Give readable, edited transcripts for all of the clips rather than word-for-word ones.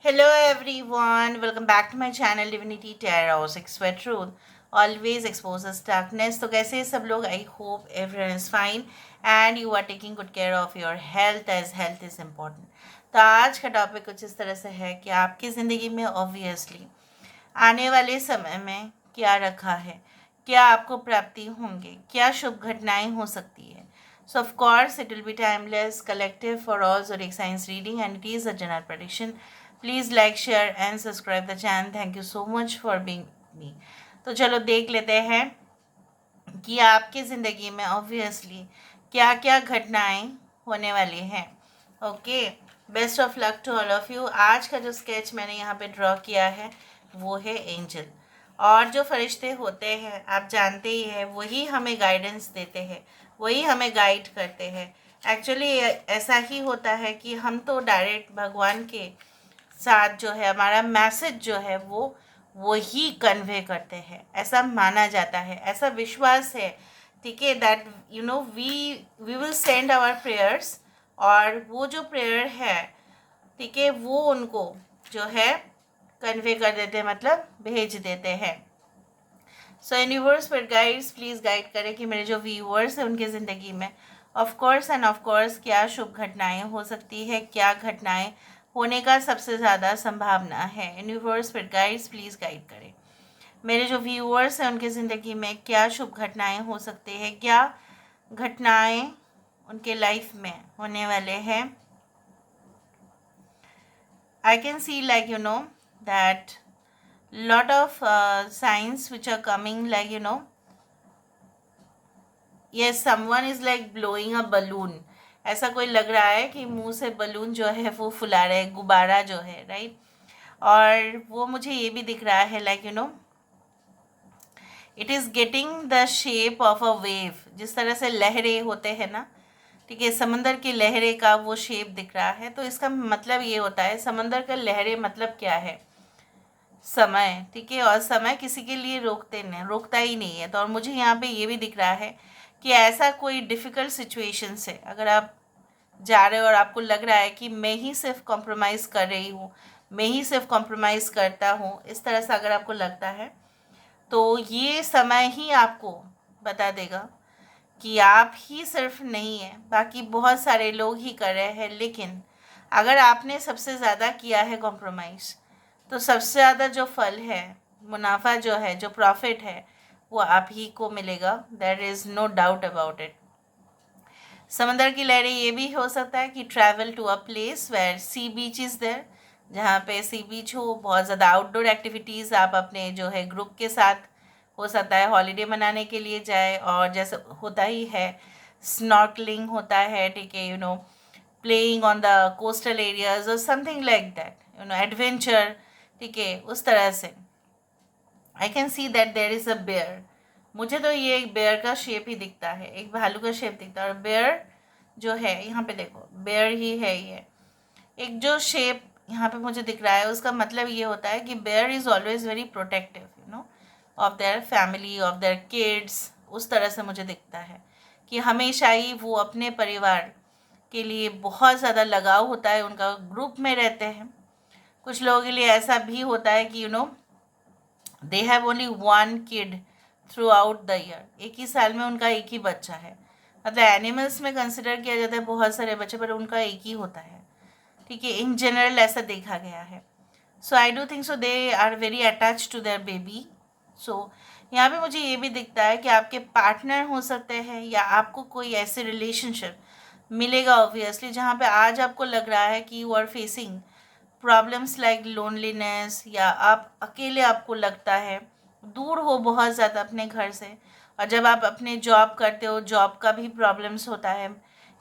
Hello everyone, welcome back to my channel Divinity Tarot 6 Where Truth always exposes darkness. तो कैसे हैं सब लोग? I hope everyone is fine and you are taking good care of your health as health is important. तो आज का topic कुछ इस तरह से है कि आपकी ज़िंदगी में ऑब्वियसली आने वाले समय में क्या रखा है, क्या आपको प्राप्ति होंगे, क्या शुभ घटनाएं हो सकती है. So of course it will be timeless, collective for all zodiac signs reading and it is a general prediction. Please like, share and subscribe the channel. Thank you so much for being me. तो चलो देख लेते हैं कि आपकी ज़िंदगी में obviously क्या क्या घटनाएं होने वाली हैं. Okay, best of luck to all of you. आज का जो स्केच मैंने यहाँ पे ड्रॉ किया है वो है एंजल. और जो फरिश्ते होते हैं आप जानते ही हैं, वही हमें गाइडेंस देते हैं, वही हमें गाइड करते हैं. एक्चुअली ऐसा ही होता है कि हम तो डायरेक्ट भगवान के साथ जो है हमारा मैसेज जो है वो ही कन्वे करते हैं, ऐसा माना जाता है, ऐसा विश्वास है. ठीक है, that we will send our prayers और वो जो प्रेयर है, ठीक है, वो उनको जो है कन्वे कर देते हैं, मतलब भेज देते हैं. सो यूनिवर्स पर गाइड्स प्लीज़ गाइड करें कि मेरे जो व्यूअर्स हैं उनकी ज़िंदगी में of course end of course क्या शुभ घटनाएं हो सकती है, क्या घटनाएं होने का सबसे ज़्यादा संभावना है. यूनिवर्स पर गाइड्स प्लीज़ गाइड करें मेरे जो व्यूअर्स हैं उनकी ज़िंदगी में क्या शुभ घटनाएं हो सकती है, क्या घटनाएं उनके लाइफ में होने वाले हैं. I can see, like, that lot of signs which are coming, like, yes, someone is like blowing a balloon. ऐसा कोई लग रहा है कि मुंह से बलून जो है वो फुला रहे हैं, गुब्बारा जो है, राइट. और वो मुझे ये भी दिख रहा है, like it is getting the shape of a wave. जिस तरह से लहरें होते हैं ना, ठीक है, समंदर की लहरें का वो शेप दिख रहा है. तो इसका मतलब ये होता है, समंदर का लहरें मतलब क्या है, समय. ठीक है, और समय किसी के लिए रोकता ही नहीं है. तो और मुझे यहाँ पे ये भी दिख रहा है कि ऐसा कोई डिफ़िकल्ट सिचुएशन से अगर आप जा रहे हो और आपको लग रहा है कि मैं ही सिर्फ कॉम्प्रोमाइज़ कर रही हूँ, मैं ही सिर्फ कॉम्प्रोमाइज़ करता हूँ, इस तरह से अगर आपको लगता है तो ये समय ही आपको बता देगा कि आप ही सिर्फ नहीं है, बाकी बहुत सारे लोग ही कर रहे हैं. लेकिन अगर आपने सबसे ज़्यादा किया है कॉम्प्रोमाइज़, तो सबसे ज़्यादा जो फल है, मुनाफा जो है, जो प्रॉफिट है, वो आप ही को मिलेगा. There is no doubt about it. समंदर की लहरें ये भी हो सकता है कि travel to a place where sea beach is there, जहाँ पे सी बीच हो, बहुत ज़्यादा आउटडोर एक्टिविटीज़ आप अपने जो है ग्रुप के साथ, हो सकता है हॉलीडे मनाने के लिए जाए. और जैसे होता ही है, स्नॉर्कलिंग होता है, ठीक है, playing on the coastal areas और समथिंग लाइक दैट, एडवेंचर. ठीक है, उस तरह से I can see that there is a bear. मुझे तो ये एक बेयर का शेप ही दिखता है, एक भालू का शेप दिखता है. और बेयर जो है यहाँ पे देखो, बेयर ही है ये. एक जो शेप यहाँ पे मुझे दिख रहा है उसका मतलब ये होता है कि bear is always very protective, of their family, of their kids. उस तरह से मुझे दिखता है कि हमेशा ही वो अपने परिवार के लिए बहुत ज़्यादा लगाव होता है, उनका ग्रुप में रहते हैं. कुछ लोगों के लिए ऐसा भी होता है कि they have only one kid through out the year. एक ही साल में उनका एक ही बच्चा है. मतलब एनिमल्स में कंसिडर किया जाता है बहुत सारे बच्चे, पर उनका एक ही होता है. ठीक है, इन जनरल ऐसा देखा गया है. So I do think so they are very attach to their baby. So यहाँ पे मुझे ये भी दिखता है कि आपके पार्टनर हो सकते हैं या आपको कोई ऐसे रिलेशनशिप मिलेगा ऑब्वियसली, जहाँ पे आज आपको लग रहा है कि you are facing problems like loneliness, या आप अकेले, आपको लगता है दूर हो बहुत ज़्यादा अपने घर से. और जब आप अपने जॉब करते हो, जॉब का भी प्रॉब्लम्स होता है.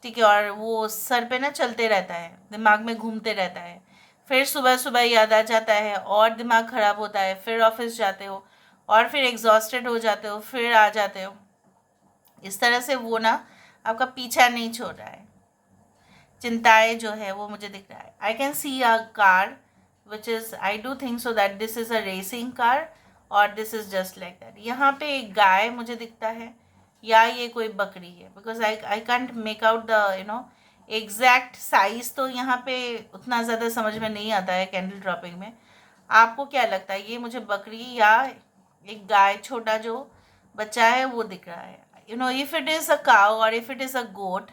ठीक है, और वो सर पे ना चलते रहता है, दिमाग में घूमते रहता है. फिर सुबह सुबह याद आ जाता है और दिमाग ख़राब होता है. फिर ऑफिस जाते हो और फिर एग्जॉस्टेड हो जाते हो, फिर आ जाते हो. इस तरह से वो ना आपका पीछा नहीं छोड़ रहा है. चिंताएं जो है वो मुझे दिख रहा है. I can see a car which is, I do think so that this is a racing car और this is just like that. यहाँ पे एक गाय मुझे दिखता है या ये कोई बकरी है, because I can't make out the exact size तो यहाँ पे उतना ज़्यादा समझ में नहीं आता है कैंडल ड्रॉपिंग में। आपको क्या लगता है, ये मुझे बकरी या एक गाय, छोटा जो बच्चा है वो दिख रहा है? If it is a cow और if it is a goat,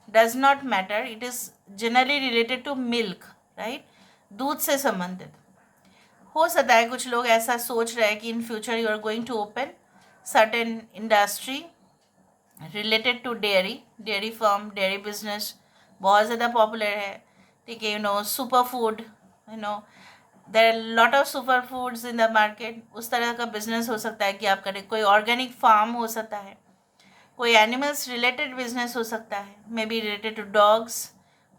does not matter, it is generally related to milk, right? दूध से संबंधित हो सकता है। कुछ लोग ऐसा सोच रहे हैं कि in future you are going to open certain industry related to dairy farm, dairy business बहुत ज़्यादा पॉपुलर है, ठीक है। Super food, no there are lot of super foods in the market. उस तरह का बिजनेस हो सकता है कि आप करें। कोई ऑर्गेनिक फार्म हो सकता है, कोई एनिमल्स रिलेटेड बिजनेस हो सकता है, may be related to dogs,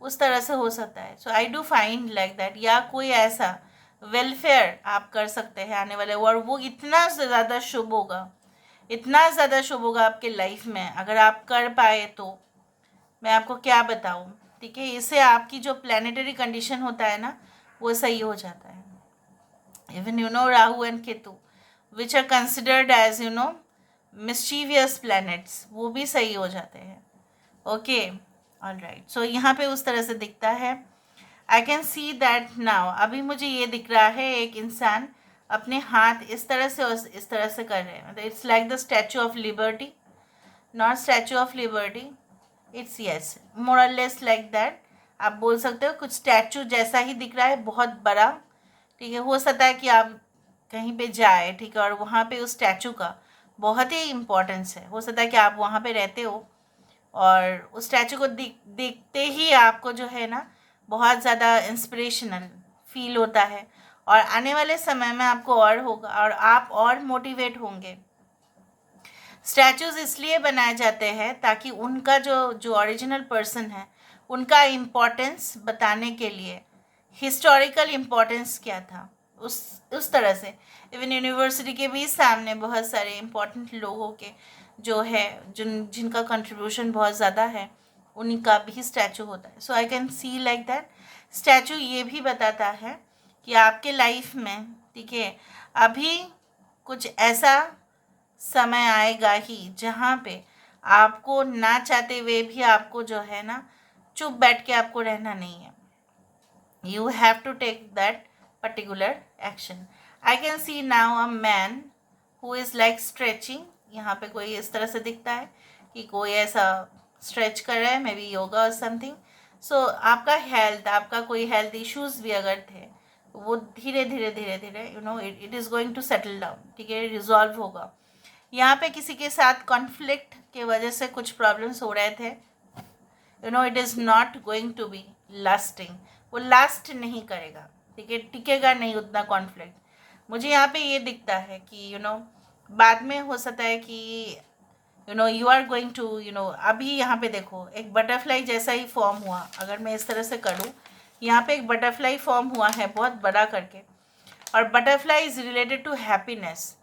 उस तरह से हो सकता है। So I do find like that. या कोई ऐसा वेलफेयर आप कर सकते हैं आने वाले, और वो इतना ज़्यादा शुभ होगा, इतना ज़्यादा शुभ होगा आपके लाइफ में, अगर आप कर पाए तो मैं आपको क्या बताऊँ, ठीक है। इससे आपकी जो प्लानिटरी कंडीशन होता है ना, वो सही हो जाता है। Even Rahu and Ketu which are considered as mischievous planets, वो भी सही हो जाते हैं। Okay, all right. सो यहाँ पे उस तरह से दिखता है। I can see that now. अभी मुझे ये दिख रहा है एक इंसान अपने हाथ इस तरह से और इस तरह से कर रहे हैं। मतलब it's like the Statue of Liberty, not Statue of Liberty, it's yes more और लेस लाइक दैट। आप बोल सकते हो कुछ स्टैचू जैसा ही दिख रहा है, बहुत बड़ा, ठीक है। हो सकता है कि आप कहीं पे जाए, ठीक है, और वहाँ पे उस स्टैचू का बहुत ही इम्पोर्टेंस है। हो सकता है कि आप वहाँ पे रहते हो और उस स्टैचू को देखते ही आपको जो है ना बहुत ज़्यादा इंस्पिरेशनल फील होता है, और आने वाले समय में आपको और होगा और आप और मोटिवेट होंगे। स्टैचूज़ इसलिए बनाए जाते हैं ताकि उनका जो ओरिजिनल पर्सन है उनका इम्पोर्टेंस बताने के लिए, हिस्टोरिकल इम्पोर्टेंस क्या था उस तरह से। इवन यूनिवर्सिटी के भी सामने बहुत सारे इम्पोर्टेंट लोगों के जो है जिनका कंट्रीब्यूशन बहुत ज़्यादा है, उनका भी स्टैचू होता है। So I can see like that. Statue ये भी बताता है कि आपके लाइफ में, ठीक है, अभी कुछ ऐसा समय आएगा ही जहाँ पे आपको ना चाहते हुए भी आपको जो है ना चुप बैठ के आपको रहना नहीं है। You have to take that particular action. I can see now a man who is like stretching. यहाँ पे कोई इस तरह से दिखता है कि कोई ऐसा स्ट्रेच कर रहा है, मे बी योगा और समथिंग। सो आपका हेल्थ, आपका कोई हेल्थ इश्यूज़ भी अगर थे, वो धीरे धीरे धीरे धीरे it is going to settle down, ठीक है, रिजॉल्व होगा। यहाँ पे किसी के साथ कॉन्फ्लिक्ट के वजह से कुछ प्रॉब्लम्स हो रहे थे, it is not going to be lasting, वो लास्ट नहीं करेगा, ठीक है, टिकेगा नहीं उतना कॉन्फ्लिक्ट। मुझे यहाँ पे ये दिखता है कि बाद में हो सकता है कि यू आर गोइंग टू अभी यहाँ पे देखो एक बटरफ्लाई जैसा ही फॉर्म हुआ। अगर मैं इस तरह से करूँ, यहाँ पे एक बटरफ्लाई फॉर्म हुआ है बहुत बड़ा करके, और butterfly is related to happiness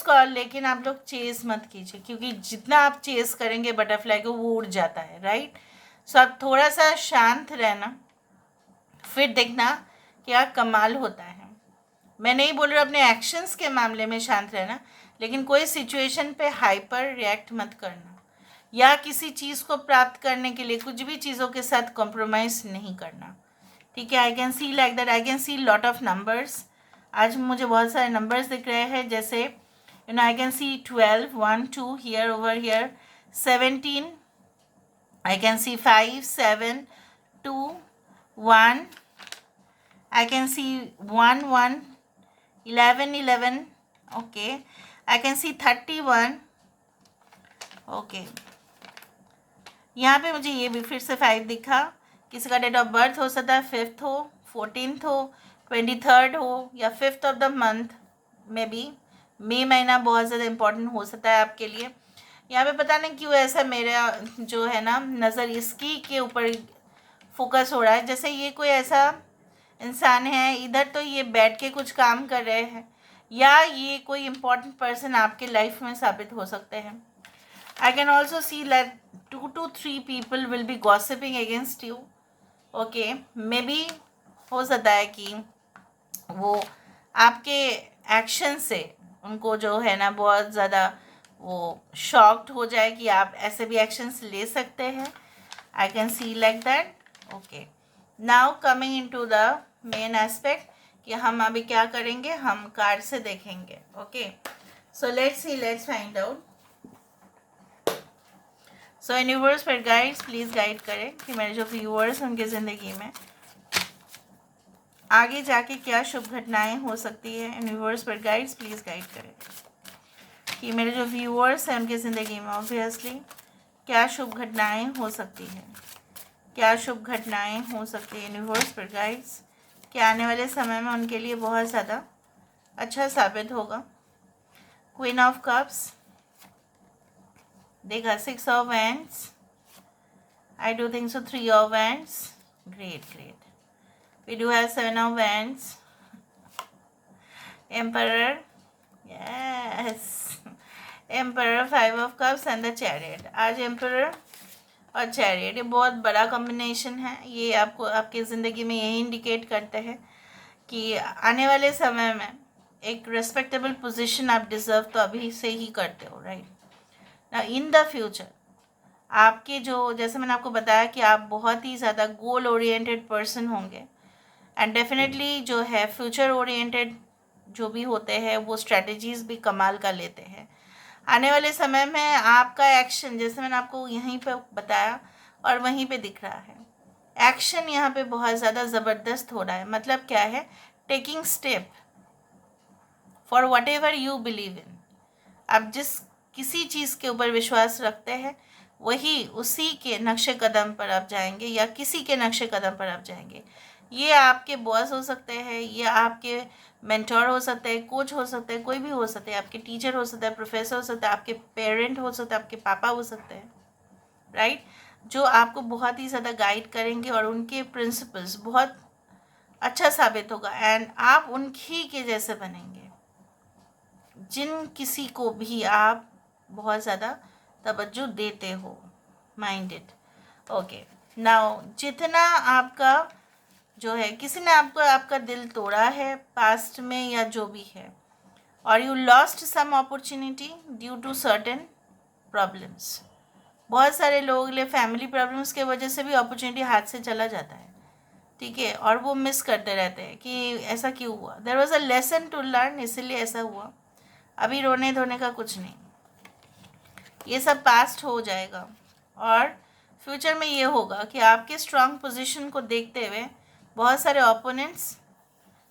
को। लेकिन आप लोग चेस मत कीजिए, क्योंकि जितना आप चेस करेंगे बटरफ्लाई को, वो उड़ जाता है, राइट। सो आप थोड़ा सा शांत रहना, फिर देखना क्या कमाल होता है। मैं नहीं बोल रही हूँ अपने एक्शंस के मामले में शांत रहना, लेकिन कोई सिचुएशन पे हाइपर रिएक्ट मत करना, या किसी चीज़ को प्राप्त करने के लिए कुछ भी चीज़ों के साथ कॉम्प्रोमाइज़ नहीं करना, ठीक है। I can see like that. I can see lot of numbers. आज मुझे बहुत सारे नंबर्स दिख रहे हैं, जैसे आई can C 12, 1, 2 here, over here 17। I can C 5, 7, 2, 1। I can see 1, 1, 11, 11. Okay. I can see 31. Okay. यहाँ पे मुझे ये भी फिर से 5 दिखा। किसी का डेट ऑफ बर्थ हो सकता है 5th हो, 14th हो, 23rd हो, या 5th of the month, may be मई महीना बहुत ज़्यादा इम्पोर्टेंट हो सकता है आपके लिए। यहाँ पे पता नहीं क्यों ऐसा मेरा जो है ना नज़र इसकी के ऊपर फोकस हो रहा है, जैसे ये कोई ऐसा इंसान है इधर, तो ये बैठ के कुछ काम कर रहे हैं, या ये कोई इम्पोर्टेंट पर्सन आपके लाइफ में साबित हो सकते हैं। I can also see that 2 to 3 people will be gossiping against you. Okay, may be हो सकता है कि वो आपके एक्शन से उनको जो है ना बहुत ज़्यादा वो शॉक्ड हो जाए कि आप ऐसे भी एक्शंस ले सकते हैं। I can see like that. Okay, now coming into the main aspect कि हम अभी क्या करेंगे, हम कार्ड से देखेंगे. Okay, so let's find out. So universe पर गाइड्स प्लीज़ गाइड करें कि मेरे जो व्यूअर्स उनकी ज़िंदगी में आगे जाके क्या शुभ घटनाएं हो सकती है. यूनिवर्स पर गाइड्स प्लीज़ गाइड करें कि मेरे जो व्यूअर्स हैं उनकी ज़िंदगी में ऑब्वियसली क्या शुभ घटनाएं हो सकती है, क्या शुभ घटनाएं हो सकती है. यूनिवर्स पर गाइड्स कि आने वाले समय में उनके लिए बहुत ज़्यादा अच्छा साबित होगा. क्वीन ऑफ कप्स, देखा 6 of wands, I do think so 3 of wands. Great. We do have 7 of wands, emperor, yes, emperor, 5 of cups and the chariot. आज emperor और chariot ये बहुत बड़ा कॉम्बिनेशन है. ये आपको आपकी ज़िंदगी में यही इंडिकेट करते हैं कि आने वाले समय में एक रिस्पेक्टेबल पोजीशन आप डिज़र्व तो अभी से ही करते हो, राइट. ना इन द फ्यूचर आपके जो, जैसे मैंने आपको बताया कि आप बहुत ही ज़्यादा गोल ओरिएंटेड पर्सन होंगे एंड डेफिनेटली जो है फ्यूचर ओरिएंटेड जो भी होते हैं वो स्ट्रेटजीज़ भी कमाल का लेते हैं. आने वाले समय में आपका एक्शन, जैसे मैंने आपको यहीं पे बताया और वहीं पे दिख रहा है, एक्शन यहाँ पे बहुत ज़्यादा ज़बरदस्त हो रहा है. मतलब क्या है, taking step for what ever you believe in. आप जिस किसी चीज़ के ऊपर विश्वास रखते हैं वही उसी के नक्शे कदम पर आप जाएंगे या किसी के नक्शे कदम पर आप जाएंगे. ये आपके बॉस हो सकते हैं, ये आपके मेंटोर हो सकते हैं, कोच हो सकते हैं, कोई भी हो सकते हैं, आपके टीचर हो सकते हैं, प्रोफेसर हो सकते हैं, आपके पेरेंट हो सकते हैं, आपके पापा हो सकते हैं, राइट, जो आपको बहुत ही ज़्यादा गाइड करेंगे और उनके प्रिंसिपल्स बहुत अच्छा साबित होगा एंड आप उनकी के जैसे बनेंगे जिन किसी को भी आप बहुत ज़्यादा तवज्जो देते हो. माइंडेड. ओके, नाउ जितना आपका जो है किसी ने आपको आपका दिल तोड़ा है पास्ट में या जो भी है, और you lost some opportunity due to certain problems. बहुत सारे लोगों के लिए फैमिली प्रॉब्लम्स के वजह से भी अपॉर्चुनिटी हाथ से चला जाता है, ठीक है, और वो मिस करते रहते हैं कि ऐसा क्यों हुआ. There was a lesson to learn, इसीलिए ऐसा हुआ. अभी रोने धोने का कुछ नहीं, ये सब पास्ट हो जाएगा और फ्यूचर में ये होगा कि आपके स्ट्रॉन्ग पोजीशन को देखते हुए बहुत सारे ओपोनेंट्स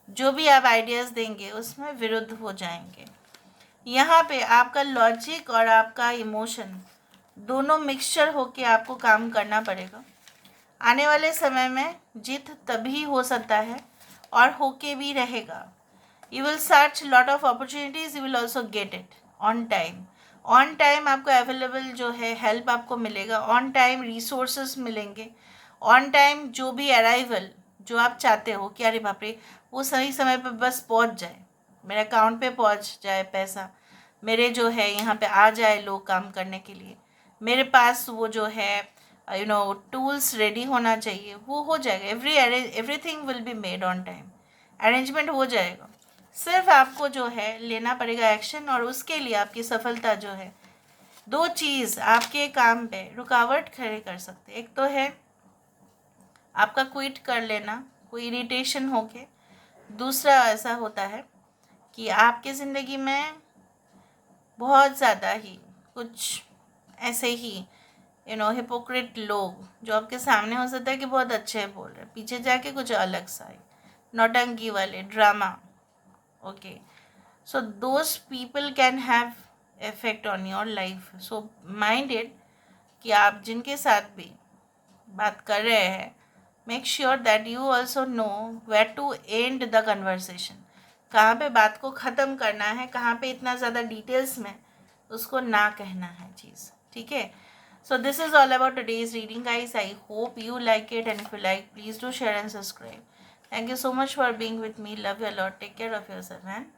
जो भी आप आइडियाज़ देंगे उसमें विरुद्ध हो जाएंगे. यहाँ पे आपका लॉजिक और आपका इमोशन दोनों मिक्सचर होके आपको काम करना पड़ेगा. आने वाले समय में जीत तभी हो सकता है और होके भी रहेगा. You will search lot of opportunities, you will also get it on time. On time आपको अवेलेबल जो है हेल्प आपको मिलेगा, ऑन टाइम रिसोर्सेज मिलेंगे, ऑन टाइम जो भी अराइवल जो आप चाहते हो कि अरे बाप रे वो सही समय पर बस पहुंच जाए, मेरे अकाउंट पे पहुंच जाए पैसा, मेरे जो है यहाँ पे आ जाए लोग काम करने के लिए, मेरे पास वो जो है टूल्स रेडी होना चाहिए, वो हो जाएगा. Everything will be made on time, arrangement हो जाएगा. सिर्फ आपको जो है लेना पड़ेगा एक्शन, और उसके लिए आपकी सफलता जो है, दो चीज़ आपके काम पे रुकावट खड़े कर सकते. एक तो है आपका क्विट कर लेना कोई इरिटेशन होके, दूसरा ऐसा होता है कि आपके ज़िंदगी में बहुत ज़्यादा ही कुछ ऐसे ही हिपोक्रेट लोग जो आपके सामने हो सकता है कि बहुत अच्छे बोल रहे, पीछे जाके कुछ अलग सा है, नौटंकी वाले drama. Okay, so those people can have effect on your life. So minded कि आप जिनके साथ भी बात कर रहे हैं, make sure that you also know where to end the conversation. कहाँ पे बात को ख़त्म करना है, कहाँ पे इतना ज़्यादा डिटेल्स में उसको ना कहना है चीज़, ठीक है. So this is all about today's reading, guys. I hope you like it, and if you like, please do share and subscribe. Thank you so much for being with me. Love you a lot. Take care of yourself, man.